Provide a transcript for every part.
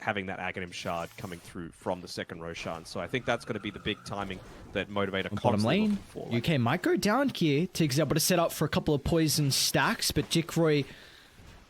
having that Aghanim shard coming through from the second Roshan. So I think that's going to be the big timing that Motivator bottom lane. UK might go down here. Tig's able to set up for a couple of poison stacks, but Jikroy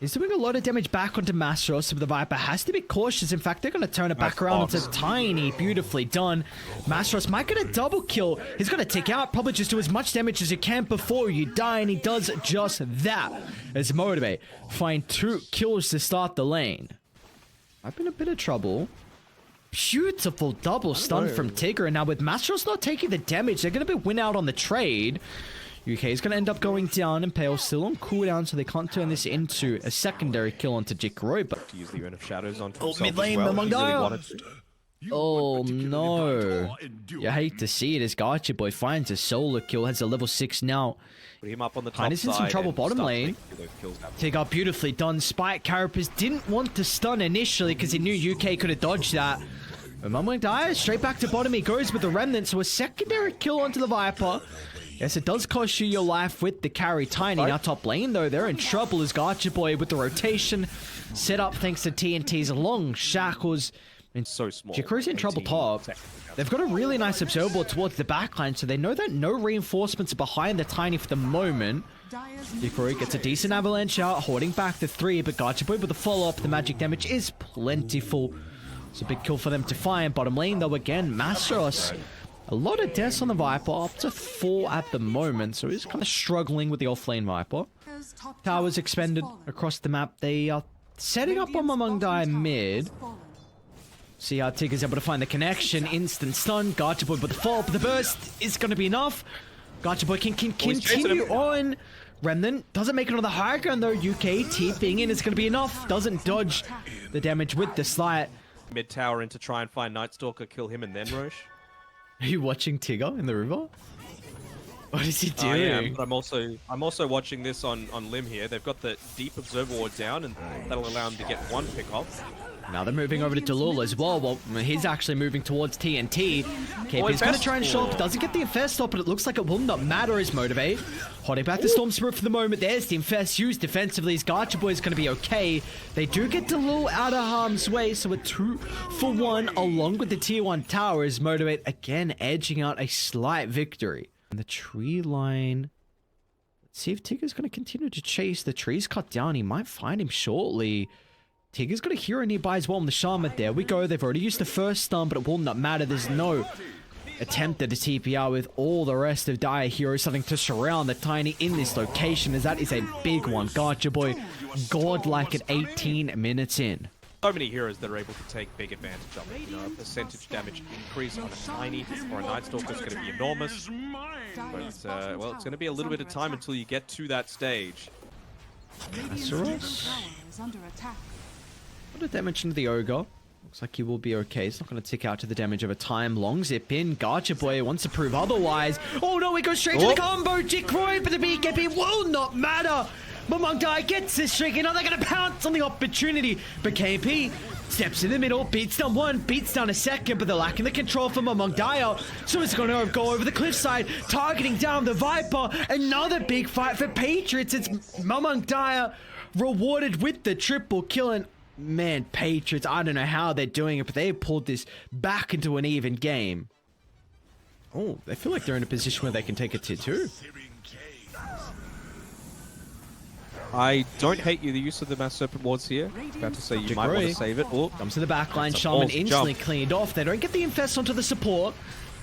is doing a lot of damage back onto Mastros, so the Viper has to be cautious. In fact, they're going to turn it back around. It's a tiny, beautifully done. Mastros might get a double kill. He's going to take out, probably just do as much damage as he can before you die, and he does just that. As Motivate find 2 kills to start the lane. I've been in a bit of trouble. Beautiful double stun from Tigger, and now with Mastros not taking the damage, they're going to be win out on the trade. UK is going to end up going down, and Pale still on cooldown, so they can't turn this into a secondary kill onto Jikroy. But to use the Urn of Shadows on mid lane, oh no. You hate to see it as Gacha Boy finds a solo kill, has a level 6 now. Put him up on the top Heine's in some trouble bottom lane. Take out beautifully done. Spike Carapace didn't want to stun initially because he knew UK could have dodged that. But mgtrust straight back to bottom. He goes with the remnant, so a secondary kill onto the Viper. Yes, it does cost you your life with the carry. Tiny now top lane though, they're in trouble as Gacha Boy with the rotation set up thanks to TNT's long shackles. It's so small. Jikroy's in trouble top. They've got a really nice observable towards the backline, so they know that no reinforcements are behind the Tiny for the moment. Jikroy gets a decent avalanche out, holding back the 3, but Gacha Boy with the follow-up, the magic damage is plentiful. It's a big kill for them to find. Bottom lane though, again, Mastros. A lot of deaths on the Viper, up to 4 at the moment, so he's kind of struggling with the offlane Viper. Towers expended across the map. They are setting up on mgtrust mid. See how Tig is able to find the connection. Instant stun. Gacha Boy with the fall, but the burst is going to be enough. Gacha Boy can continue on. Remnant doesn't make it on the high ground though. UK TPing in is going to be enough. Doesn't dodge the damage with the slight. Mid tower in to try and find Night Stalker, kill him, and then Roche. Are you watching Tigger in the river? What is he doing? I am, but I'm also watching this on Limb here. They've got the deep observer ward down, and that'll allow him to get 1 pick off. Now they're moving over to Delul as well. Well, he's actually moving towards TNT. KP's going to try and show up. Doesn't get the Infest off, but it looks like it will not matter as Motivate. Holding back the Storm Spirit for the moment. There's the Infest used defensively. His Gacha Boy is going to be okay. They do get Delul out of harm's way, so a 2-for-1 along with the tier 1 towers. Motivate again edging out a slight victory. And the tree line. Let's see if Tigger's going to continue to chase. The tree's cut down. He might find him shortly. Tigger's got a hero nearby as well on the Shaman. There we go. They've already used the first stun, but it will not matter. There's no attempt at a TPR with all the rest of Dire heroes starting to surround the Tiny in this location, as that is a big one. Gacha Boy godlike at 18 minutes in. So many heroes that are able to take big advantage of it. You know, a percentage damage increase on a Tiny or a Night Stalker is going to be enormous. But, well, it's going to be a little bit of time until you get to that stage. Azuros? What did that mention to the Ogre? Looks like he will be okay. He's not going to tick out to the damage of a time. Long zip in. Gacha Boy wants to prove otherwise. Oh no, he goes straight to the combo. Jikroy, but the BKB will not matter. But mgtrust gets this streak, and now they're going to pounce on the opportunity. But KP steps in the middle, beats down 1, beats down a 2nd, but they're lacking the control from mgtrust. So it's going to go over the cliffside, targeting down the Viper. Another big fight for Patriots. It's mgtrust rewarded with the triple kill. And man, Patriots, I don't know how they're doing it, but they pulled this back into an even game. Oh, they feel like they're in a position where they can take a tier 2. I don't hate the use of the Mass Serpent wards here. About to say you might want to save it. Oh, comes to the backline. Shaman instantly cleaned off. They don't get the Infest onto the support.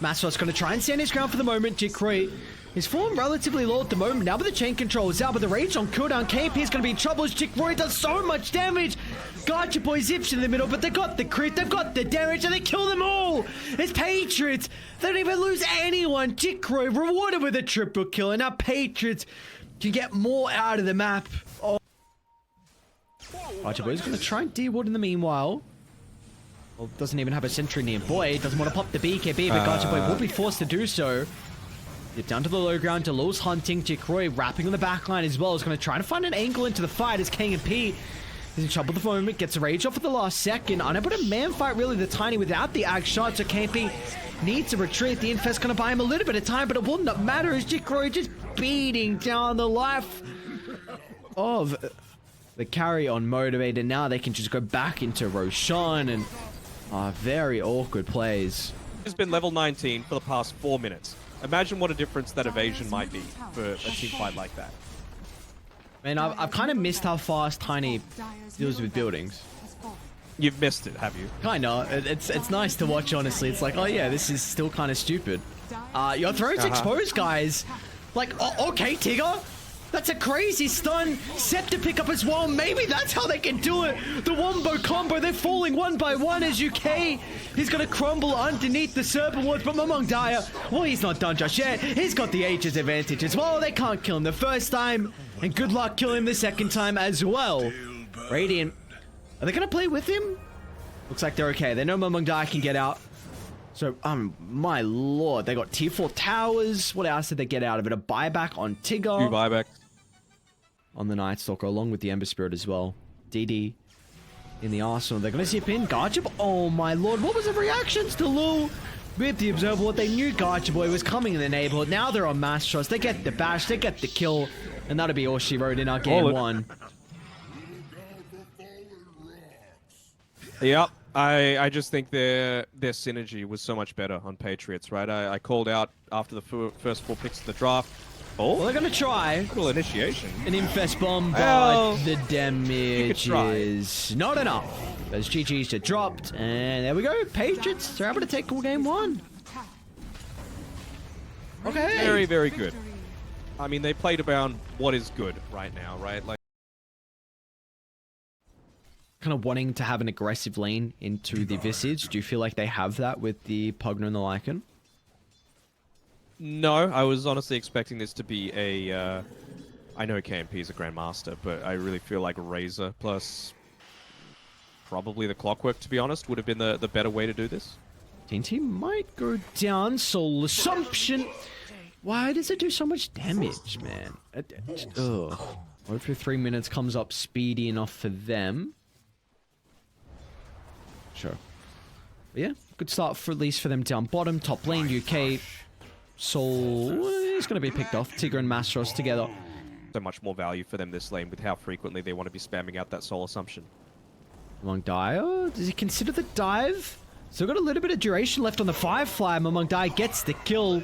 Mastros going to try and stand his ground for the moment. Jikroy is falling relatively low at the moment. Now with the chain control is out, but the rage on cooldown. KP is going to be in trouble as Jikroy does so much damage. Gacha Boy zips in the middle, but they got the crit, they've got the damage, and they kill them all. It's Patriots. They don't even lose anyone. Jikroy rewarded with a triple kill, and now Patriots can get more out of the map. Oh. Gacha Boy is going to try and de-ward in the meanwhile. Well, doesn't even have a sentry nearby. Doesn't want to pop the BKB, but Gacha Boy will be forced to do so. Get down to the low ground. Delul's hunting. Jikroy wrapping on the backline as well. Is going to try to find an angle into the fight as King and P is in trouble at the moment. Gets a rage off at the last second. Unable to man fight really the Tiny without the Ag shot. So KP needs to retreat. The Infest going to buy him a little bit of time, but it will not matter as Jikroy just beating down the life of the carry on Motivated. Now they can just go back into Roshan and very awkward plays. He's been level 19 for the past 4 minutes. Imagine what a difference that evasion might be for a team fight like that. Man, I've kind of missed how fast Tiny deals with buildings. You've missed it, have you? Kinda. It's nice to watch, honestly. It's like, oh yeah, this is still kind of stupid. Your throat's exposed, guys. Like, okay, Tigger. That's a crazy stun. Set to pick up as well. Maybe that's how they can do it. The wombo combo. They're falling one by one as UK. He's going to crumble underneath the Serpent Wards. But Mamongdaya, well, he's not done just yet. He's got the Aegis advantage as well. They can't kill him the first time. And good luck killing him the second time as well. Radiant. Are they going to play with him? Looks like they're okay. They know Mamongdaya can get out. So, my lord. They got tier 4 towers. What else did they get out of it? A buyback on Tigger. 2 buybacks. On the Night Stalker, along with the Ember Spirit as well. DD in the arsenal. They're going to zip in. Garchip. Oh my lord. What was the reactions to Lul? With the Observable, they knew Garchip Boy was coming in the neighborhood. Now they're on Mass Trust. They get the bash. They get the kill. And that'll be all she wrote in our game 1. Yep. I just think their synergy was so much better on Patriots, right? I called out after the first 4 picks of the draft. Oh, well, they're going to try. Cool initiation. An Infest Bomb, but well, the damage is not enough. As GG's just dropped, and there we go. Patriots are able to take all game 1. Okay. Very, very good. I mean, they played around what is good right now, right? Like, kind of wanting to have an aggressive lane into the Visage. Do you feel like they have that with the Pugna and the Lycan? No, I was honestly expecting this to be a... I know KMP is a Grandmaster, but I really feel like Razor plus probably the Clockwork, to be honest, would have been the better way to do this. TNT might go down. Soul Assumption. Why does it do so much damage, man? Ugh. Hopefully 3 minutes comes up speedy enough for them. Sure. But yeah, good start for at least for them down bottom. Top lane, UK. Soul is going to be picked off. Tigger and Mastros together. So much more value for them this lane with how frequently they want to be spamming out that Soul Assumption. Mamongdaya, does he consider the dive? Still got a little bit of duration left on the Firefly. Mamongdaya gets the kill.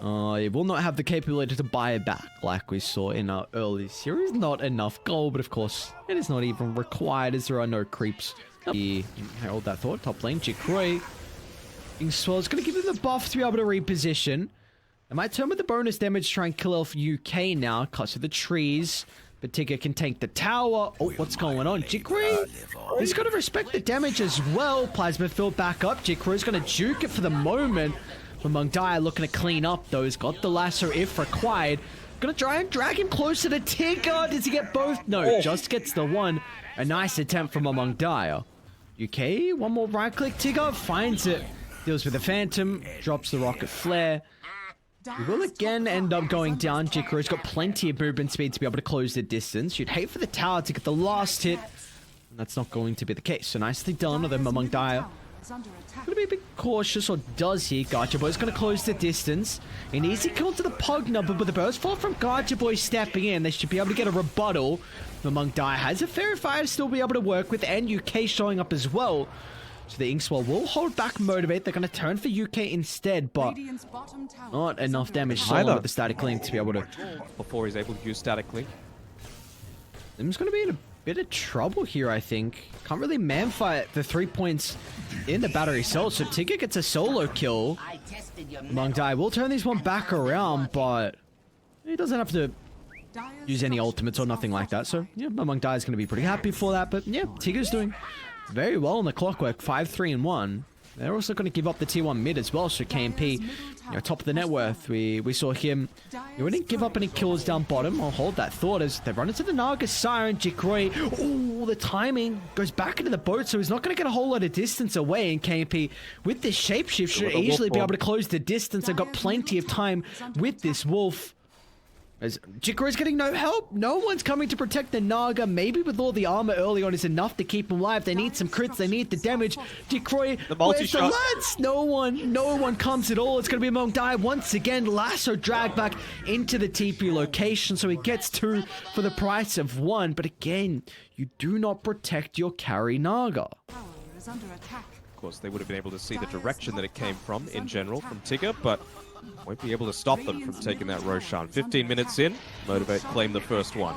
He will not have the capability to buy it back like we saw in our early series. Not enough gold, but of course, it is not even required as there are no creeps. Hold that thought. Top lane, Jikroy. Swell is going to give him the buff to be able to reposition. They might turn with the bonus damage to try and kill off UK now. Cuts to the trees. But Tigger can tank the tower. Oh, what's going on? Jikroy, he's got to respect the damage as well. Plasma filled back up. Jikroy's going to juke it for the moment. Mamongdaya looking to clean up though. He's got the lasso if required. Gonna try and drag him closer to Tigger. Does he get both? No, just gets the one. A nice attempt from Mamongdaya. UK, one more right click. Tigger finds it. Deals with the Phantom. Drops the Rocket Flare. We will again end up going down. Jikro's got plenty of movement speed to be able to close the distance. You'd hate for the tower to get the last hit. And that's not going to be the case. So nicely done with Mamongdaya. Gonna be a bit cautious, or does he? Garcha Boy's gonna close the distance. An easy kill to the Pug number, but the burst fall from Garcha Boy stepping in. They should be able to get a rebuttal. Mamongdaya has a fair fire to still be able to work with, and UK showing up as well. So the Inkswell will hold back Motivate. They're gonna turn for UK instead, but not enough damage solo with the Static Link to be able to... Before he's able to use Static Link. Mam's gonna be in a bit of trouble here, I think. Can't really man-fight the 3 points in the battery cell, so Tigger gets a solo kill. Mamongdaya will turn this one back around, but he doesn't have to use any ultimates or nothing like that. So, yeah, Mamongdaya is going to be pretty happy for that. But, yeah, Tigger's doing very well on the Clockwork. 5-3-1. They're also going to give up the T1 mid as well. So, KMP, top of the net worth. We saw him. He wouldn't give up any kills down bottom. I'll hold that thought as they run into the Naga Siren. Jikroy. Oh, the timing goes back into the boat. So, he's not going to get a whole lot of distance away. And KMP, with this shapeshift, should easily be able to close the distance. They've got plenty of time with this Wolf. As Jikro's getting no help. No one's coming to protect the Naga. Maybe with all the armor early on is enough to keep him alive. They need some crits. They need the damage. Jikro, where's the lads? No one comes at all. It's going to be Among Die once again. Lasso dragged back into the TP location. So he gets 2 for the price of 1. But again, you do not protect your carry Naga. Of course, they would have been able to see the direction that it came from in general from Tigger, but won't be able to stop them from taking that Roshan. 15 minutes in, Motivate claim the first one.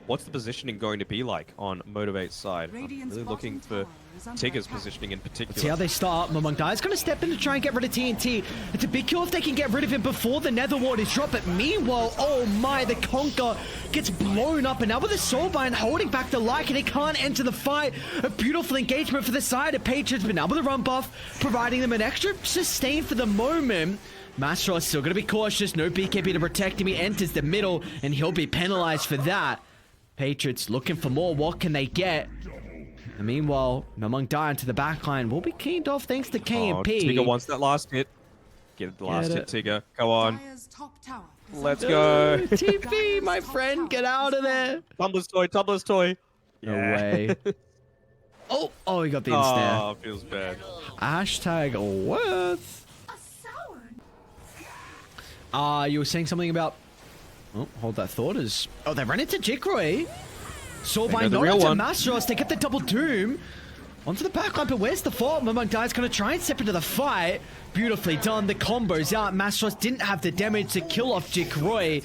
What's the positioning going to be like on Motivate's side? I'm really looking for Tigger's positioning in particular. See how they start. Among Die is going to step in to try and get rid of TNT. It's a big kill if they can get rid of him before the Nether Ward is dropped. But meanwhile, oh my, the Conquer gets blown up. And now with the Soulbind holding back the Lycan, he can't enter the fight. A beautiful engagement for the side of Patriots, but now with the run buff, providing them an extra sustain for the moment. Mastros still going to be cautious. No BKB to protect him. He enters the middle, and he'll be penalized for that. Patriots looking for more. What can they get? And meanwhile, Among Die into the backline will be keened off thanks to KMP. Oh, Tigger wants that last hit. Get the last hit, Tigger. Go on. Let's go. TP, my friend, get out of there. Tumblr's toy, Tumblr's toy. No way. Oh, he got the ensnare. Oh, feels bad. Hashtag worth. You were saying something about... Oh, hold that thought as... Oh, they ran into Jikro. Soulbind not into Mastros. They get the double doom. Onto the backline, but where's the fault? Among Die's going to try and step into the fight. Beautifully done. The combo's out. Mastros didn't have the damage to kill off Jikro.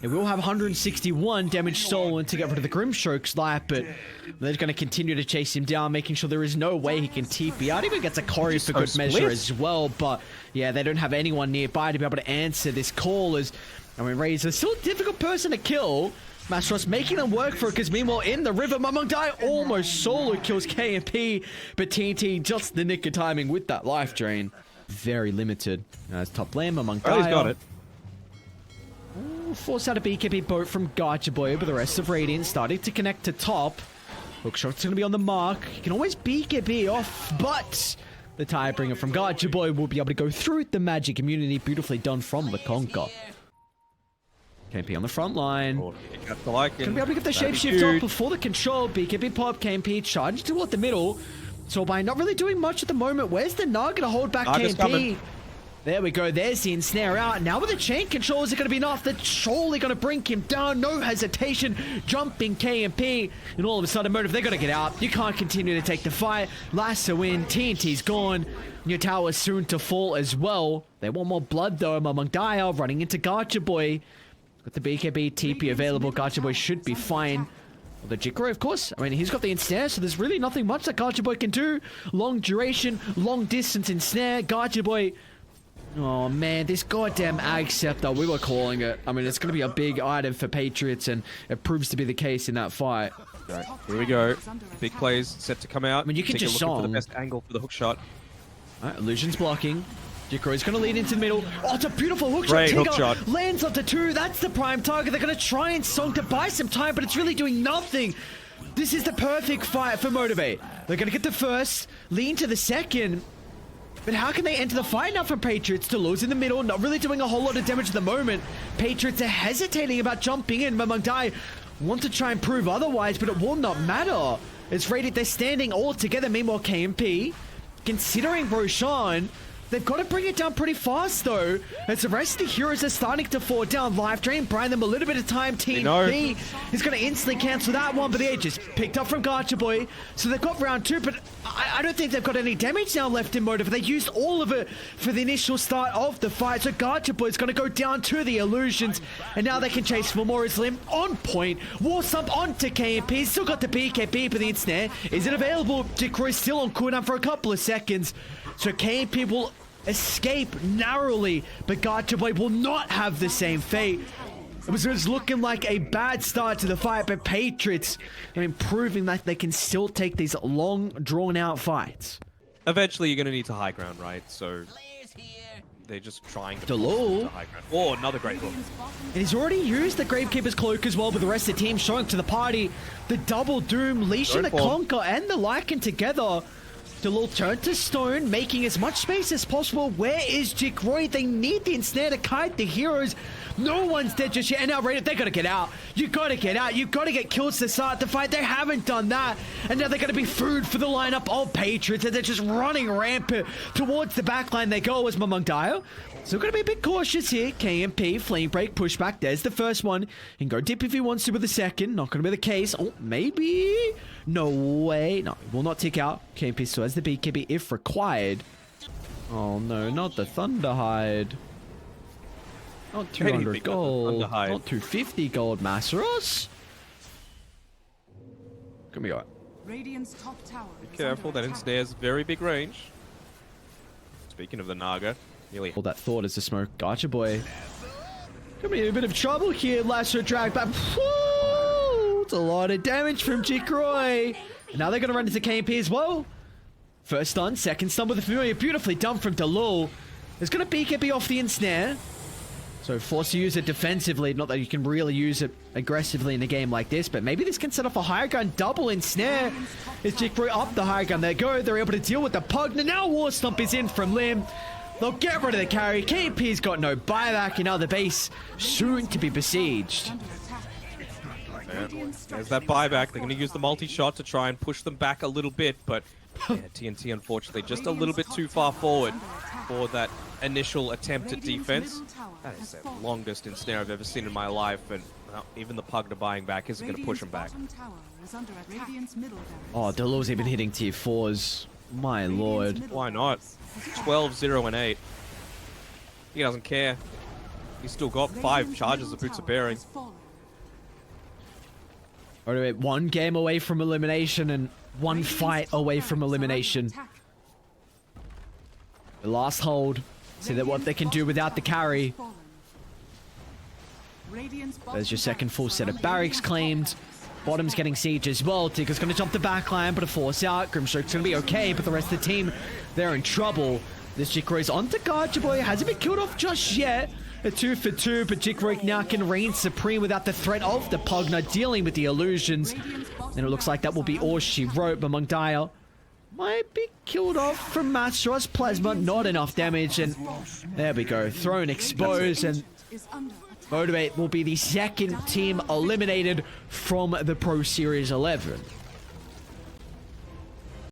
It will have 161 damage stolen to get rid of the Grimstroke's life, but they're going to continue to chase him down, making sure there is no way he can TP out. Even gets a Corey for good measure as well, but yeah, they don't have anyone nearby to be able to answer this call. As I mean, Razor still a difficult person to kill. Mastros making them work for it, because meanwhile in the river, Among Die almost solo kills KMP, but TNT just the nick of timing with that life drain. Very limited. As top lane, Among Die. Oh, he's got it. Force out a BKB boat from Gacha, but the rest of Radiant starting to connect to top. Hookshot's going to be on the mark. You can always BKB off, but the Tirebringer from Gacha will be able to go through the magic immunity. Beautifully done from the Conquer. KMP on the front line. Gonna be able to get the shapeshift off before the control. BKB pop, KMP charged toward the middle. Soulbind not really doing much at the moment. Where's the Naga to hold back KMP? Coming. There we go. There's the ensnare out. Now with the chain control, is it going to be enough? They're surely going to bring him down. No hesitation. Jumping KMP. And all of a sudden, Motive, they're going to get out. You can't continue to take the fight. Lasso in. TNT's gone. Your tower's soon to fall as well. They want more blood, though. Among Die running into Gacha. With the BKB TP available, Gacha should be fine. Well, the Jikro, of course. I mean, he's got the ensnare, so there's really nothing much that Gacha can do. Long duration, long distance ensnare. Gacha. Oh man, this goddamn Ag Scepter, we were calling it. I mean, it's going to be a big item for Patriots, and it proves to be the case in that fight. Right, here we go. Big plays set to come out. I mean, you can just song. For the best angle for the hook shot. Alright, Illusion's blocking. Jikro's going to lead into the middle. Oh, it's a beautiful hook shot. Great hook shot. Lands onto 2. That's the prime target. They're going to try and song to buy some time, but it's really doing nothing. This is the perfect fight for Motivate. They're going to get the first, lean to the second. But how can they enter the fight now for Patriots? Delos in the middle, not really doing a whole lot of damage at the moment. Patriots are hesitating about jumping in. Among Die want to try and prove otherwise, but it will not matter. It's rated, they're standing all together. Meanwhile, KMP, considering Roshan, they've got to bring it down pretty fast, though. As the rest of the heroes are starting to fall down. Life Drain, buying them a little bit of time. TNT is going to instantly cancel that one, but the edge is picked up from Gacha. So they've got round 2, but I don't think they've got any damage now left in Motive. They used all of it for the initial start of the fight. So Gacha is going to go down to the illusions, and now they can chase for more. Is Limb on point. War Sump onto KMP. Still got the BKB for the ensnare. Is it available? Jikro still on cooldown for a couple of seconds. So KMP will escape narrowly, but Gacha will not have the same fate. It was looking like a bad start to the fight, but Patriots, I mean, proving that they can still take these long, drawn-out fights. Eventually, you're going to need to high ground, right? So they're just trying to Delul. high ground. Oh, another great hook. And he's already used the Gravekeeper's Cloak as well, with the rest of the team showing to the party. The double doom, leashing the Conquer and the Lycan together. Delul turned to stone, making as much space as possible. Where is Jikroy? They need the ensnare to kite the heroes. No one's dead just yet. And now Raiders, they gotta get out. You gotta get out. You gotta get kills to start the fight. They haven't done that. And now they're gonna be food for the lineup of Patriots. And they're just running rampant towards the backline. They go as Mamungdaya. Still gonna be a bit cautious here. KMP, Flame Break, pushback. There's the first one. He can go dip if he wants to with the second. Not gonna be the case. Oh, maybe. No way. No, he will not tick out. KMP still has the BKB if required. Oh no, not the Thunderhide. Not 200 gold. Not 250 gold, Masteros. Gonna be alright. Radiant's top tower. Be careful, that ensnare's very big range. Speaking of the Naga, nearly All that thought is the smoke. Gotcha, boy. Gonna be a bit of trouble here. Lasso drag back. Woo! It's a lot of damage from Jikroy. And now they're gonna run into KMP as well. First stun, second stun with the familiar. Beautifully done from Delul. There's gonna BKB off the ensnare. So forced to use it defensively. Not that you can really use it aggressively in a game like this, but maybe this can set off a higher gun double ensnare. Is Jikroy up the higher gun? There go. They're able to deal with the Pug. Now War Stomp is in from Lim. They'll get rid of the carry. KP's got no buyback, and now the base soon to be besieged. Yeah. There's that buyback. They're going to use the multi-shot to try and push them back a little bit, but yeah, TNT unfortunately just a little bit too far forward for that initial attempt at defense. That is the longest ensnare I've ever seen in my life, and well, even the Pugna buying back isn't going to push him back. Oh, Delul's even hitting tier 4s. My lord. Why not? 12, 0, and 8. He doesn't care. He's still got 5 charges of Boots of Bearing. Alright, 1 game away from elimination and 1 fight away from elimination. The last hold. See that what they can do without the carry. There's your second full set of barracks claimed. Bottom's getting siege as well. Tigger's going to jump the backline, but a force out. Grimstroke's going to be okay, but the rest of the team, they're in trouble. This Jikroy's onto Garchaboy. Hasn't been killed off just yet. A 2 for 2, but Jikroy now can reign supreme without the threat of the Pugna dealing with the illusions. And it looks like that will be all she wrote, but Mamungdaya might be killed off from Masteros. Plasma, not enough damage, and there we go. Throne exposed, and Motivate will be the second team eliminated from the Pro Series 11.